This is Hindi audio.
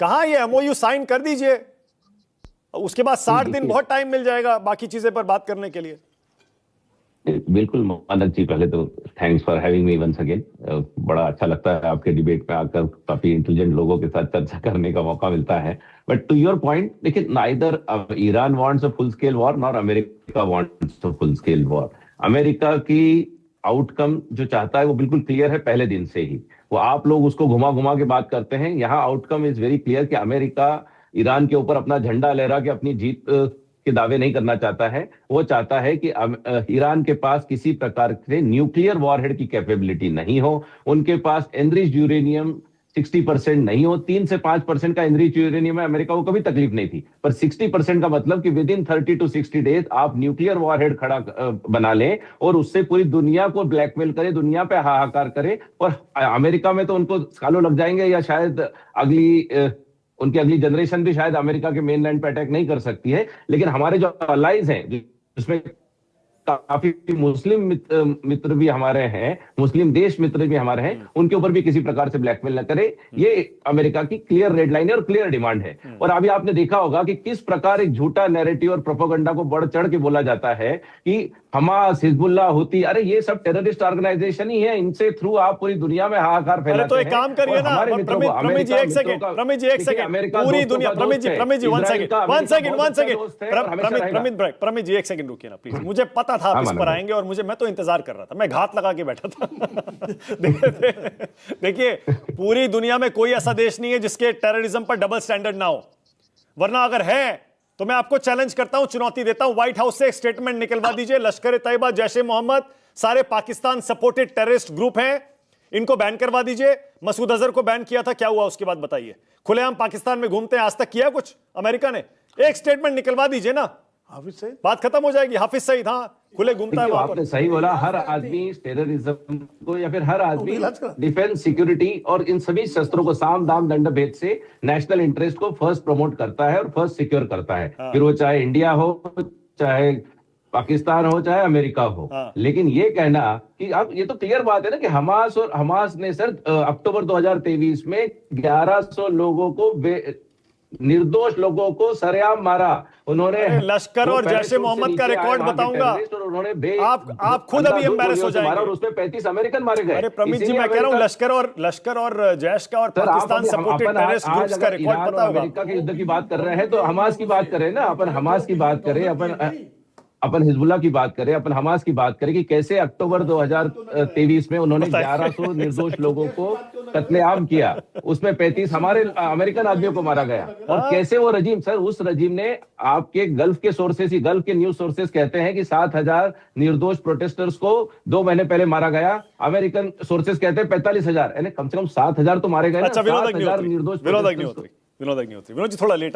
कहां ये एमओयू साइन कर दीजिए, उसके बाद 60 दिन बहुत टाइम मिल जाएगा बाकी चीजें पर बात करने के लिए। बिल्कुल मानक जी, पहले तो thanks for having me once again. बड़ा अच्छा लगता है आपके डिबेट में आकर, काफी इंटेलिजेंट लोगों के साथ चर्चा करने का मौका मिलता है। बट टू योर पॉइंट, देखिए, neither Iran wants a full scale war nor America wants a full scale war. America की आउटकम जो चाहता है वो बिल्कुल क्लियर है पहले दिन से ही। वो आप लोग उसको घुमा घुमा के बात करते हैं, यहाँ आउटकम इज वेरी क्लियर कि अमेरिका ईरान के ऊपर अपना झंडा लहरा के अपनी जीत के दावे नहीं करना चाहता है। वो चाहता है कि ईरान के पास किसी प्रकार से न्यूक्लियर वॉरहेड की कैपेबिलिटी नहीं हो, उनके पास एनरिच्ड यूरेनियम 60% नहीं हो। 3 से 5% का एनरिच्ड यूरेनियम में अमेरिका को कभी तकलीफ नहीं थी, पर 60% का मतलब कि विद इन 30 to 60 डेज आप न्यूक्लियर वॉरहेड खड़ा बना लें और उससे पूरी दुनिया को ब्लैकमेल करे, दुनिया पे हाहाकार करे। और अमेरिका में तो उनको सालों लग जाएंगे, या शायद उनकी अगली जनरेशन भी शायद अमेरिका के मेनलैंड पे अटैक नहीं कर सकती है। लेकिन हमारे जो अलाइज हैं, जिसमें काफी मुस्लिम मित्र भी हमारे हैं, मुस्लिम देश मित्र भी हमारे हैं, उनके ऊपर भी किसी प्रकार से ब्लैकमेल न करे, ये अमेरिका की क्लियर रेड लाइन है और क्लियर डिमांड है। और अभी आपने देखा होगा कि किस प्रकार एक झूठा नैरेटिव और प्रोपेगेंडा को बढ़ चढ़ के बोला जाता है कि हमास, हिजबुल्लाह, हुती, अरे ये सब टेररिस्ट ऑर्गेनाइजेशन ही है, इनसे थ्रू आप पूरी दुनिया में हाहाकार फैलाते हैं। तो एक काम करिए ना प्रमित जी, एक सेकंड, प्रमित जी, एक सेकंड, पूरी दुनिया, प्रमित जी, वन सेकंड, प्रमित जी, एक सेकंड रुकिए ना प्लीज। मुझे पता था आप इस पर आएंगे और मैं तो इंतजार कर रहा था, मैं घात लगा के बैठा था। देखिए, पूरी दुनिया में कोई ऐसा देश नहीं है जिसके टेररिज्म पर डबल स्टैंडर्ड ना हो, वरना अगर है तो मैं आपको चैलेंज करता हूं, चुनौती देता हूं, व्हाइट हाउस से एक स्टेटमेंट निकलवा दीजिए, लश्कर ए तैयबा, जैश ए मोहम्मद सारे पाकिस्तान सपोर्टेड टेररिस्ट ग्रुप हैं, इनको बैन करवा दीजिए। मसूद अजहर को बैन किया था, क्या हुआ उसके बाद बताइए? खुलेआम पाकिस्तान में घूमते हैं, आज तक किया कुछ अमेरिका ने? एक स्टेटमेंट निकलवा दीजिए ना, हाफिज सईद, बात खत्म हो जाएगी। हाफिज सईद, हाँ, खुले घूमता है। आपने सही बोला, हर आदमी टेररिज्म को, या फिर हर आदमी डिफेंस, सिक्योरिटी और इन सभी शस्त्रों को, साम दाम दंड भेद से नेशनल इंटरेस्ट को फर्स्ट प्रमोट करता है और फर्स्ट सिक्योर करता है। फिर वो चाहे इंडिया हो, चाहे पाकिस्तान हो, चाहे अमेरिका हो। लेकिन ये कहना कि अब ये तो क्लियर बात है ना कि हमास ने सर अक्टूबर 2023 में 1100 लोगों को, निर्दोष लोगों को सरेआम मारा। उन्होंने लश्कर और जैश ए मोहम्मद का रिकॉर्ड बताऊंगा, आप खुद अभी एम्बैरेस हो जाएंगे। और उसमें 35 अमेरिकन मारे गए। अरे प्रमित जी, मैं कह रहा हूं लश्कर और जैश का और पाकिस्तान सपोर्टेड टेररिस्ट ग्रुप्स का रिकॉर्ड पता होगा। अमेरिका के युद्ध की बात कर रहे हैं तो हमास की बात करें ना, अपन हमास की बात करें, अपन हिजबुल्लाह की बात करें, अपन हमास की बात करें कि कैसे अक्टूबर 2023 में उन्होंने 1100 निर्दोष लोगों को कत्लेआम किया, उसमें 35 हमारे अमेरिकन आदमियों को मारा गया। और कैसे वो रजीम, सर उस रजीम ने, आपके गल्फ के सोर्सेस ही, गल्फ के न्यूज सोर्सेस कहते हैं कि 7000 निर्दोष प्रोटेस्टर्स को 2 महीने पहले मारा गया। अमेरिकन सोर्सेस कहते हैं 45,000, यानी कम से कम 7,000 तो मारे गए। अच्छा, विनोद अग्निहोत्री, विनोद जी थोड़ा लेट